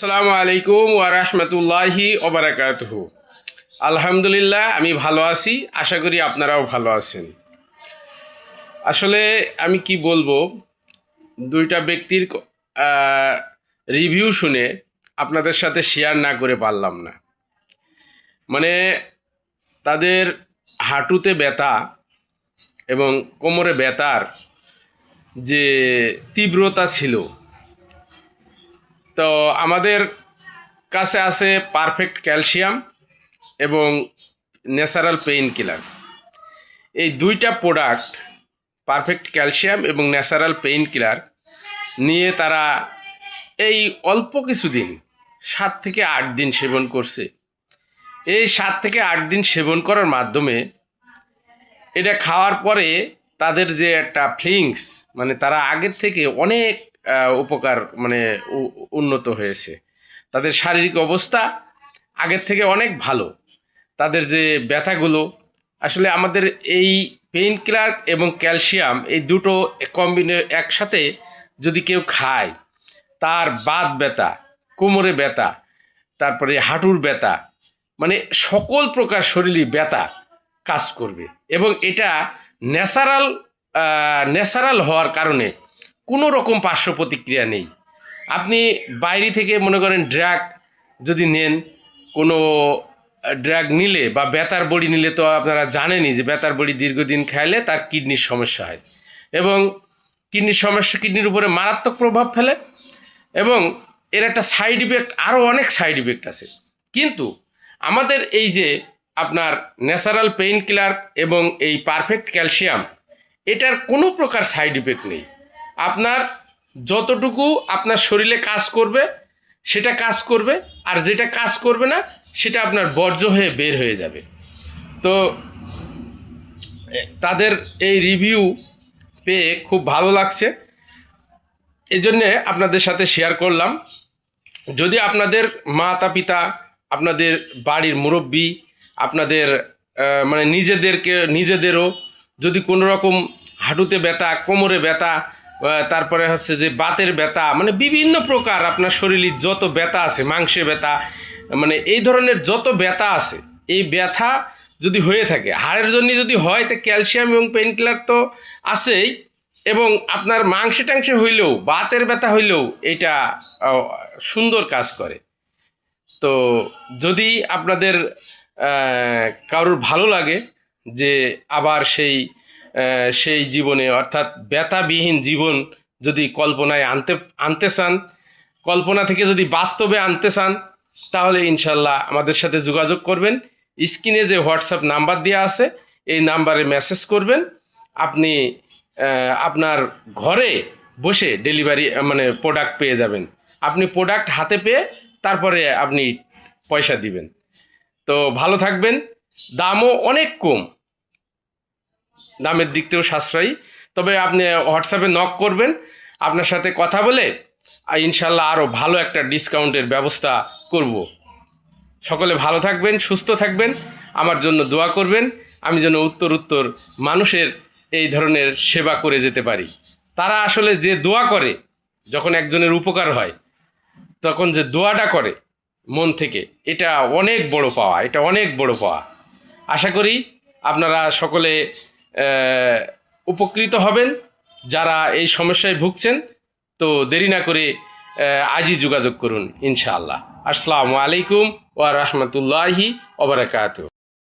আসসালামু আলাইকুম ওয়া রাহমাতুল্লাহি ওয়া বারাকাতুহু। আলহামদুলিল্লাহ, আমি ভালো আছি। আশা করি আপনারাও ভালো আছেন। আসলে আমি কি বলবো, দুইটা ব্যক্তির রিভিউ শুনে আপনাদের সাথে শেয়ার না করে পারলাম না। মানে তাদের হাঁটুতে ব্যথা এবং কোমরে ব্যথার যে তীব্রতা ছিল, তো আমাদের কাছে আছে পারফেক্ট ক্যালসিয়াম এবং ন্যাচারাল পেইন কিলার। এই দুইটা প্রোডাক্ট, পারফেক্ট ক্যালসিয়াম এবং ন্যাচারাল পেইন কিলার নিয়ে তারা এই অল্প কিছুদিন 7 থেকে 8 দিন সেবন করছে। এই 7 থেকে 8 দিন সেবন করার মাধ্যমে এটা খাওয়ার পরে তাদের যে একটা ফিলিংস, মানে তারা আগের থেকে অনেক উপকার, মানে উন্নত হয়েছে। তাদের শারীরিক অবস্থা আগের থেকে অনেক ভালো। তাদের যে ব্যথাগুলো, আসলে আমাদের এই পেইন কিলার এবং ক্যালসিয়াম এই দুটো একসাথে যদি কেউ খায়, তার বাত ব্যথা, কোমরে ব্যথা, তারপরে হাঁটুর ব্যথা, মানে সকল প্রকার শরীরই ব্যথা কাজ করবে। এবং এটা ন্যাচারাল ন্যাচারাল হওয়ার কারণে কোনো রকম পার্শ্ব প্রতিক্রিয়া নেই। আপনি বাইরে থেকে মনে করেন ড্রাগ যদি নেন, কোনো ড্রাগ নিলে বা বেতার বড়ি নিলে, তো আপনারা জানেনই যে বেতার বড়ি দীর্ঘদিন খাইলে তার কিডনির সমস্যা হয় এবং কিডনির উপরে মারাত্মক প্রভাব ফেলে এবং এর একটা সাইড ইফেক্ট, আরও অনেক সাইড ইফেক্ট আছে। কিন্তু আমাদের এই যে আপনার ন্যাচারাল পেইন কিলার এবং এই পারফেক্ট ক্যালসিয়াম, এটার কোনো প্রকার সাইড ইফেক্ট নেই। আপনার যতটুকু আপনার শরীরে কাজ করবে সেটা কাজ করবে, আর যেটা কাজ করবে না সেটা আপনার বর্জ্য হয়ে বের হয়ে যাবে। তো তাদের এই রিভিউ পেয়ে খুব ভালো লাগছে, এই জন্যে আপনাদের সাথে শেয়ার করলাম। যদি আপনাদের মাতা পিতা, আপনাদের বাড়ির মুরব্বী, আপনাদের মানে নিজেদেরও যদি কোনো রকম হাঁটুতে ব্যথা, কোমরে ব্যথা, তারপরে হচ্ছে যে বাতের ব্যথা, মানে বিভিন্ন প্রকার আপনার শরীরের যত ব্যথা আছে, মাংসে ব্যথা, মানে এই ধরনের যত ব্যথা আছে, এই ব্যথা যদি হয়ে থাকে, হাড়ের জন্য যদি হয়, তো ক্যালসিয়াম এবং পেইন কিলার তো আছেই। এবং আপনার মাংসে টাংসে হইলেও, বাতের ব্যথা হইলেও এটা সুন্দর কাজ করে। তো যদি আপনাদের কারোর ভালো লাগে যে আবার সেই জীবনে, অর্থাৎ ব্যথাবিহীন জীবন যদি কল্পনায় আনতে চান, কল্পনা থেকে যদি বাস্তবে আনতে চান, তাহলে ইনশাল্লাহ আমাদের সাথে যোগাযোগ করবেন। স্ক্রিনে যে হোয়াটসঅ্যাপ নাম্বার দেওয়া আছে, এই নাম্বারে মেসেজ করবেন। আপনি আপনার ঘরে বসে ডেলিভারি, মানে প্রোডাক্ট পেয়ে যাবেন। আপনি প্রোডাক্ট হাতে পেয়ে তারপরে আপনি পয়সা দিবেন। তো ভালো থাকবেন। দামও অনেক কম, দামের দিক থেকেও সাশ্রয়ী। তবে আপনি হোয়াটসঅ্যাপে নক করবেন, আপনার সাথে কথা বলে ইনশাল্লাহ আরও ভালো একটা ডিসকাউন্টের ব্যবস্থা করব। সকলে ভালো থাকবেন, সুস্থ থাকবেন, আমার জন্য দোয়া করবেন। আমি যেন উত্তর মানুষের এই ধরনের সেবা করে যেতে পারি। তারা আসলে যে দোয়া করে, যখন একজনের উপকার হয়, তখন যে দোয়াটা করে মন থেকে, এটা অনেক বড় পাওয়া, এটা অনেক বড় পাওয়া। আশা করি আপনারা সকলে উপকৃত হবেন যারা এই সমস্যায় ভুগছেন। তো দেরি না করে আজই যোগাযোগ করুন ইনশাআল্লাহ। আসসালামু আলাইকুম ওয়া রাহমাতুল্লাহি ওয়া বারাকাতুহু।